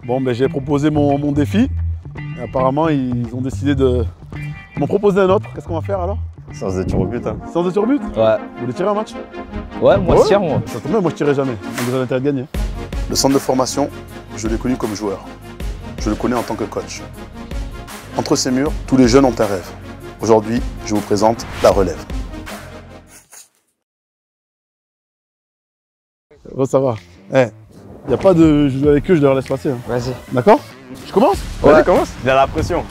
Bon, ben, j'ai proposé mon défi. Et apparemment, ils ont décidé de m'en proposer un autre. Qu'est-ce qu'on va faire alors? Séance de tir au but. Hein. Séance de tir au but? Ouais. Vous voulez tirer un match? Ouais, moi je tire, moi. Ça tombe bien, moi je tirais jamais. Donc vous avez intérêt de gagner. Le centre de formation, je l'ai connu comme joueur. Je le connais en tant que coach. Entre ces murs, tous les jeunes ont un rêve. Aujourd'hui, je vous présente la relève. Oh, ça va. Eh, y a pas de je joue avec eux, je leur laisse passer. Hein. Vas-y. D'accord? Je commence? Ouais, vas-y, commence. Il a la pression.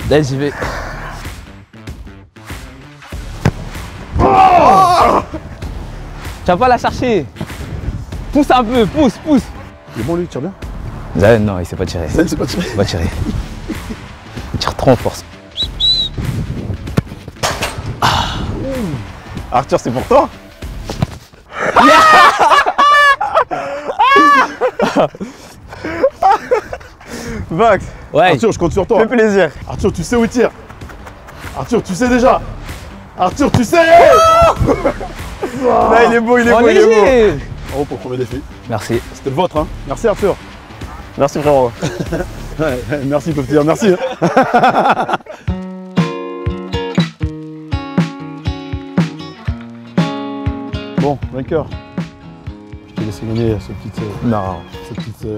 Là, j'y vais. Tu vas pas la chercher. Pousse un peu, pousse. Il est bon lui, il tire bien? Zayn, non, il sait pas tirer. Ça, il sait pas tirer. Il sait pas tirer. Il tire trop en force. Arthur, c'est pour toi. Max, Ouais. Arthur, je compte sur toi. fais plaisir. Arthur, tu sais où il tire? Arthur, tu sais déjà? Arthur, tu sais? Là, il est beau, il est Oh, beau, il est beau. léger. Bravo pour le premier défi. Merci. C'était le vôtre, hein. Merci Arthur. Merci frérot. Ouais, merci, peuvent dire merci. Bon, vainqueur. Je t'ai laissé gagner ce petit. Non.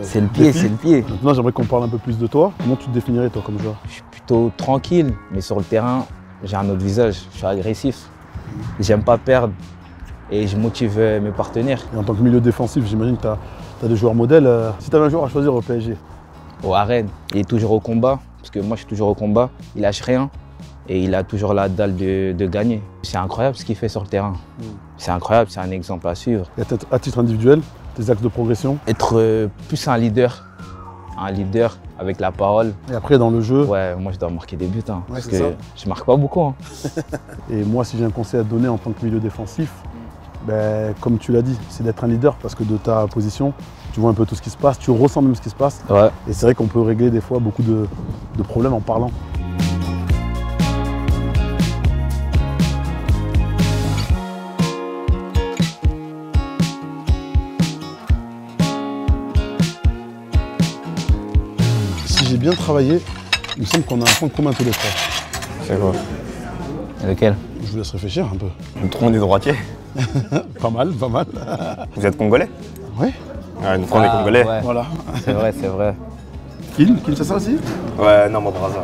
C'est le pied, défi. c'est le pied. Maintenant, j'aimerais qu'on parle un peu plus de toi. Comment tu te définirais, toi, comme joueur? Je suis plutôt tranquille, mais sur le terrain, j'ai un autre visage. Je suis agressif. J'aime pas perdre et je motive mes partenaires. Et en tant que milieu défensif, j'imagine que tu as des joueurs modèles. Si tu avais un joueur à choisir au PSG, Au Arène, il est toujours au combat, parce que moi je suis toujours au combat. Il lâche rien et il a toujours la dalle de gagner. C'est incroyable ce qu'il fait sur le terrain. C'est incroyable, c'est un exemple à suivre. et peut-être à titre individuel, tes axes de progression. Être plus un leader avec la parole. Et après, dans le jeu, Ouais, moi je dois marquer des buts, hein, parce c'est que ça. je marque pas beaucoup. Hein. et moi, si j'ai un conseil à te donner en tant que milieu défensif, ben, comme tu l'as dit, c'est d'être un leader parce que de ta position, tu vois un peu tout ce qui se passe, tu ressens même ce qui se passe. Ouais. Et c'est vrai qu'on peut régler des fois beaucoup de problèmes en parlant. Si j'ai bien travaillé, il me semble qu'on a un point commun tous les trois. C'est quoi? Et lequel? Je vous laisse réfléchir un peu. Nous trouvons des droitiers. Pas mal, pas mal. Vous êtes congolais? Oui, Ouais, nous trouvons des Ah, congolais. ouais. voilà. C'est vrai, c'est vrai. Kim, c'est ça aussi? Ouais, non, mon brasa.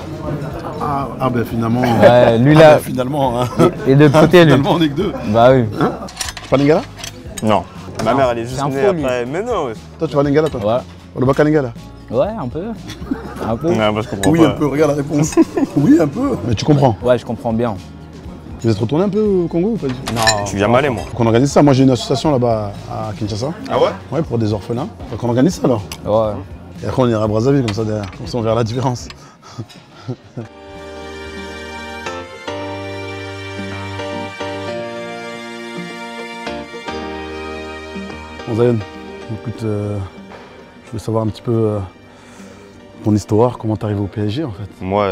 Ah ben finalement. Ouais, lui Ah, là, ben, finalement. Hein. et de l'autre côté lui. Finalement, on est que deux. Bah oui. Tu parles lingala? Non. Ma mère, elle est juste c'est un née faux, lui. après. Mais non. Toi, tu parles lingala, toi? Ouais. Le baka lingala? Ouais, un peu. Un peu. Non, moi, je comprends Oui, pas. un peu, regarde la réponse. Oui, un peu. Mais tu comprends. Ouais, je comprends bien. Vous êtes retourné un peu au Congo ou pas du tout? Non. Je suis jamais allé, moi. Faut qu'on organise ça. Moi, j'ai une association là-bas à Kinshasa. Ah ouais? Ouais, pour des orphelins. Faut qu'on organise ça alors. Ouais. Et après, on ira à Brazzaville comme ça derrière. Comme ça, on verra la différence. Bon, Zayn, écoute, je veux savoir un petit peu ton histoire, comment t'es arrivé au PSG en fait. Moi,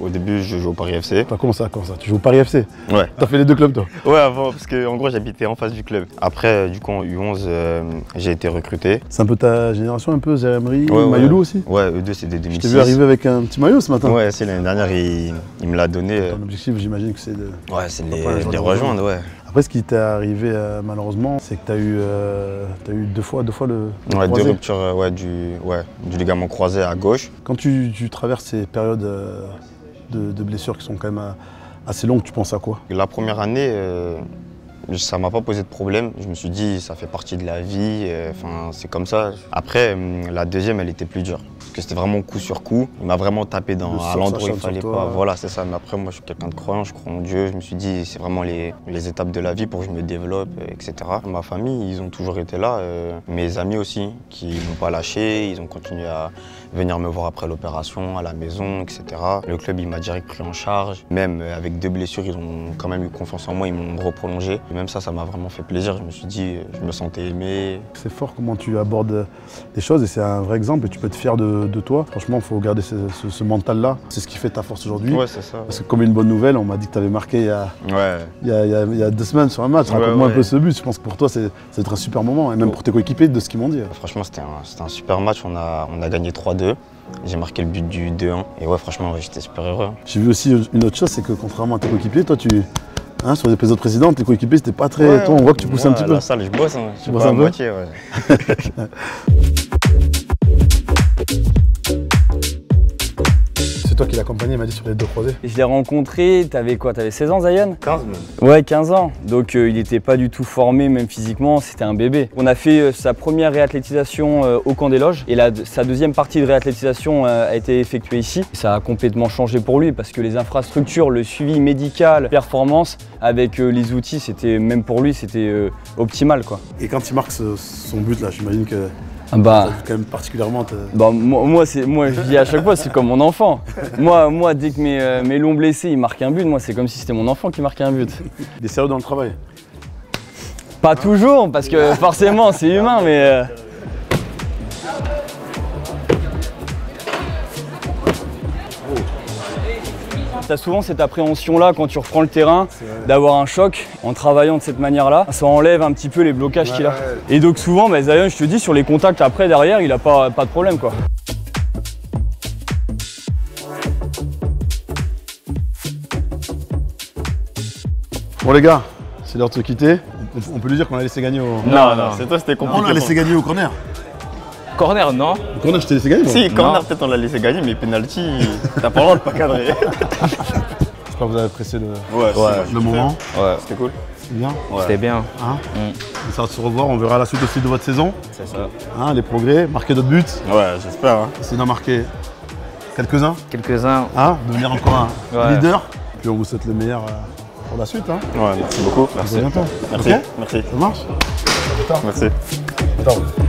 au début, je joue au Paris FC. T'as commencé à quand ça? Tu joues au Paris FC? Ouais. T'as fait les deux clubs toi? Ouais, avant, parce qu'en gros, j'habitais en face du club. Après, du coup, en U11, j'ai été recruté. C'est un peu ta génération, un peu, Zeremri, Ouais, ouais. Mayoulou aussi? Ouais, eux deux, c'est des Je 2006. t'ai vu arriver avec un petit maillot ce matin. Ouais, c'est l'année dernière, il me l'a donné. Ton objectif, j'imagine que c'est de... Ouais, c'est de pas les rejoindre, ouais. Après, ce qui t'est arrivé malheureusement, c'est que t'as eu deux fois le Ouais, deux croisé. ruptures du ligament croisé à gauche. Quand tu traverses ces périodes de blessures qui sont quand même assez longues, tu penses à quoi? La première année, ça m'a pas posé de problème. Je me suis dit, ça fait partie de la vie, enfin, c'est comme ça. Après, la deuxième, elle était plus dure. Parce que c'était vraiment coup sur coup. Il m'a vraiment tapé à l'endroit où il fallait pas. Voilà, c'est ça. Mais après, moi, je suis quelqu'un de croyant, je crois en Dieu. Je me suis dit, c'est vraiment les étapes de la vie pour que je me développe, etc. Ma famille, ils ont toujours été là. Mes amis aussi, qui m'ont pas lâché. Ils ont continué à venir me voir après l'opération, à la maison, etc. Le club, il m'a direct pris en charge. Même avec deux blessures, ils ont quand même eu confiance en moi. Ils m'ont reprolongé. Et même ça m'a vraiment fait plaisir. Je me suis dit, je me sentais aimé. C'est fort comment tu abordes les choses et c'est un vrai exemple et tu peux être fier de de toi. Franchement, il faut garder ce mental-là. C'est ce qui fait ta force aujourd'hui. Ouais, c'est ça. Parce que comme une bonne nouvelle, on m'a dit que tu avais marqué il y a 2 semaines sur un match. Raconte-moi un peu ce but. Je pense que pour toi, c'est un super moment. Et même pour tes coéquipiers, de ce qu'ils m'ont dit. Franchement, c'était un super match. On a gagné 3-2. J'ai marqué le but du 2-1. Et ouais, franchement, j'étais super heureux. J'ai vu aussi une autre chose, c'est que contrairement à tes coéquipiers, toi, sur les épisodes précédents, tes coéquipiers, c'était pas très. Toi, on voit que tu pousses un petit peu. À la salle, je bosse. Tu bosses un peu moitié, ouais. C'est toi qui l'as accompagné, il m'a dit sur les 2 croisés. Je l'ai rencontré, t'avais quoi? T'avais 16 ans, Zayan? 15 même. Ouais, 15 ans. Donc il n'était pas du tout formé, même physiquement, c'était un bébé. On a fait sa première réathlétisation au camp des loges et sa deuxième partie de réathlétisation a été effectuée ici. Ça a complètement changé pour lui parce que les infrastructures, le suivi médical, performance, avec les outils, c'était même pour lui, c'était optimal, quoi. Et quand il marque son but là, j'imagine que Bah, quand même particulièrement. Bah, moi, je dis à chaque fois, c'est comme mon enfant. Moi, dès que mes longs blessés, ils marquent un but, moi, c'est comme si c'était mon enfant qui marquait un but. Il est sérieux dans le travail? Pas toujours, parce que forcément, c'est humain, mais. T'as souvent cette appréhension-là quand tu reprends le terrain, d'avoir un choc en travaillant de cette manière-là. Ça enlève un petit peu les blocages qu'il a. Et donc souvent, Zayan, je te dis, sur les contacts après, derrière, il a pas de problème, quoi. Bon les gars, c'est l'heure de se quitter. On peut lui dire qu'on a laissé gagner au... Non, c'est toi, c'était compliqué. On l'a laissé gagner au corner. Corner, non? Au corner, je t'ai laissé gagner. Si, corner, peut-être on l'a laissé gagner, mais penalty, t'as pas le droit de pas cadrer. J'espère que vous avez apprécié le moment. Ouais. C'était cool. C'est bien. C'était bien. Hein On essaiera de se revoir, on verra la suite aussi de votre saison. C'est ça. Hein, les progrès, marquer d'autres buts. Ouais, j'espère. Hein. Essayez d'en marquer quelques-uns. Quelques-uns. Hein, devenir encore un Ouais. leader. Puis on vous souhaite le meilleur pour la suite. Hein. Ouais, merci beaucoup. À bientôt. Merci. Ok Merci. Ça marche? Merci. Ciao.